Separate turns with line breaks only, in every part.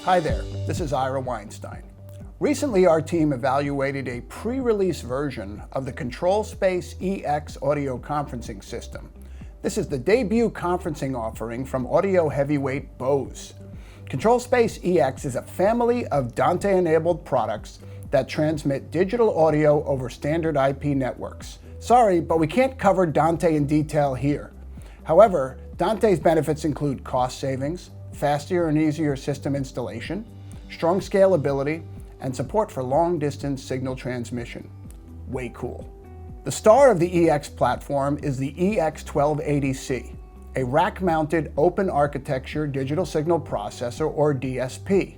Hi there, this is Ira Weinstein. Recently, our team evaluated a pre-release version of the ControlSpace EX audio conferencing system. This is the debut conferencing offering from audio heavyweight Bose. ControlSpace EX is a family of Dante-enabled products that transmit digital audio over standard IP networks. Sorry, but we can't cover Dante in detail here. However, Dante's benefits include cost savings, faster and easier system installation, strong scalability, and support for long-distance signal transmission. Way cool. The star of the EX platform is the EX1280C, a rack-mounted open architecture digital signal processor, or DSP.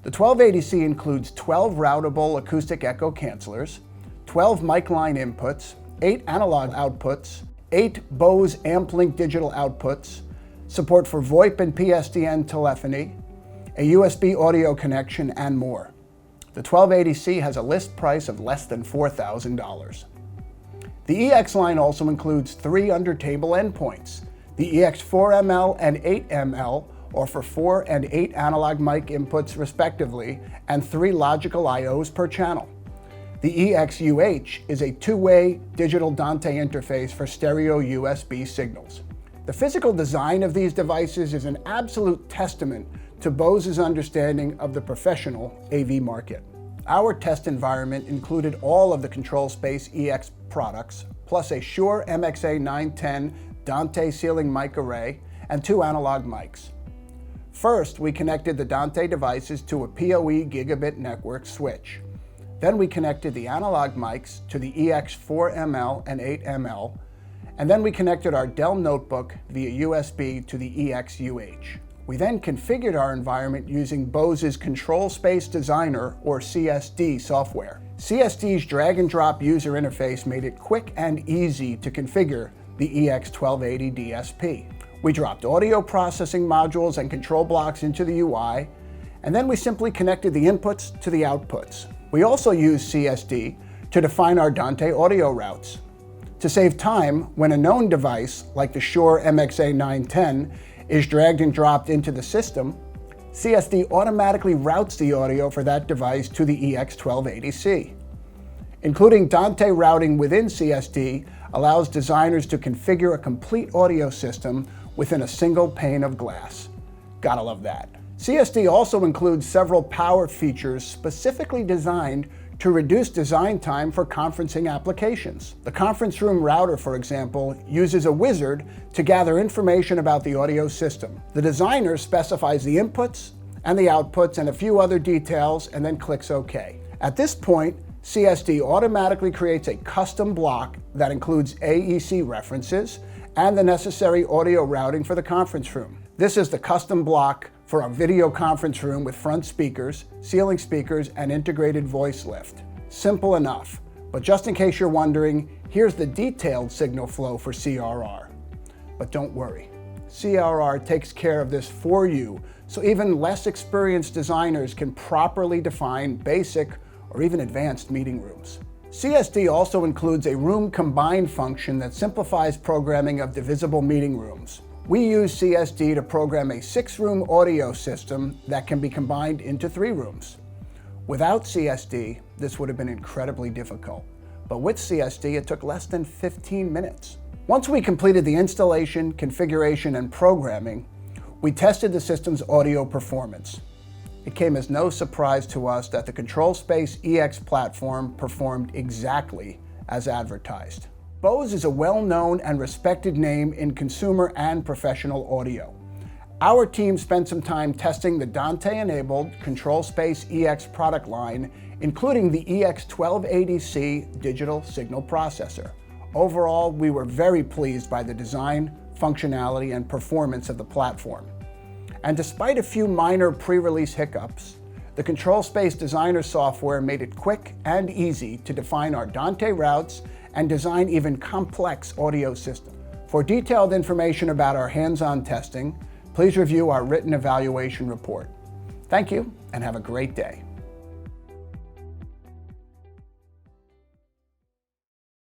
The 1280C includes 12 routable acoustic echo cancelers, 12 mic line inputs, 8 analog outputs, 8 Bose AmpLink digital outputs, support for VoIP and PSTN telephony, a USB audio connection, and more. The 1280C has a list price of less than $4,000. The EX line also includes 3 under-table endpoints, the EX4ML and 8ML, or for 4 and 8 analog mic inputs respectively, and 3 logical IOs per channel. The EX-UH is a two-way digital Dante interface for stereo USB signals. The physical design of these devices is an absolute testament to Bose's understanding of the professional AV market. Our test environment included all of the ControlSpace EX products, plus a Shure MXA910 Dante ceiling mic array and 2 analog mics. First, we connected the Dante devices to a PoE gigabit network switch. Then we connected the analog mics to the EX4ML and 8ML, and then we connected our Dell notebook via USB to the EX-UH. We then configured our environment using Bose's ControlSpace Designer, or CSD, software. CSD's drag-and-drop user interface made it quick and easy to configure the EX1280 DSP. We dropped audio processing modules and control blocks into the UI, and then we simply connected the inputs to the outputs. We also used CSD to define our Dante audio routes. To save time, when a known device, like the Shure MXA910, is dragged and dropped into the system, CSD automatically routes the audio for that device to the EX1280C. Including Dante routing within CSD allows designers to configure a complete audio system within a single pane of glass. Gotta love that. CSD also includes several power features specifically designed to reduce design time for conferencing applications. The conference room router, for example, uses a wizard to gather information about the audio system. The designer specifies the inputs and the outputs and a few other details, and then clicks OK. At this point, CSD automatically creates a custom block that includes AEC references and the necessary audio routing for the conference room. This is the custom block for a video conference room with front speakers, ceiling speakers, and integrated voice lift. Simple enough, but just in case you're wondering, here's the detailed signal flow for CRR. But don't worry, CRR takes care of this for you, so even less experienced designers can properly define basic or even advanced meeting rooms. CSD also includes a room combine function that simplifies programming of divisible meeting rooms. We use CSD to program a 6-room audio system that can be combined into 3 rooms. Without CSD, this would have been incredibly difficult, but with CSD, it took less than 15 minutes. Once we completed the installation, configuration, and programming, we tested the system's audio performance. It came as no surprise to us that the ControlSpace EX platform performed exactly as advertised. Bose is a well-known and respected name in consumer and professional audio. Our team spent some time testing the Dante-enabled ControlSpace EX product line, including the EX1280C digital signal processor. Overall, we were very pleased by the design, functionality, and performance of the platform. And despite a few minor pre-release hiccups, the ControlSpace Designer software made it quick and easy to define our Dante routes and design even complex audio systems. For detailed information about our hands-on testing, please review our written evaluation report. Thank you, and have a great day.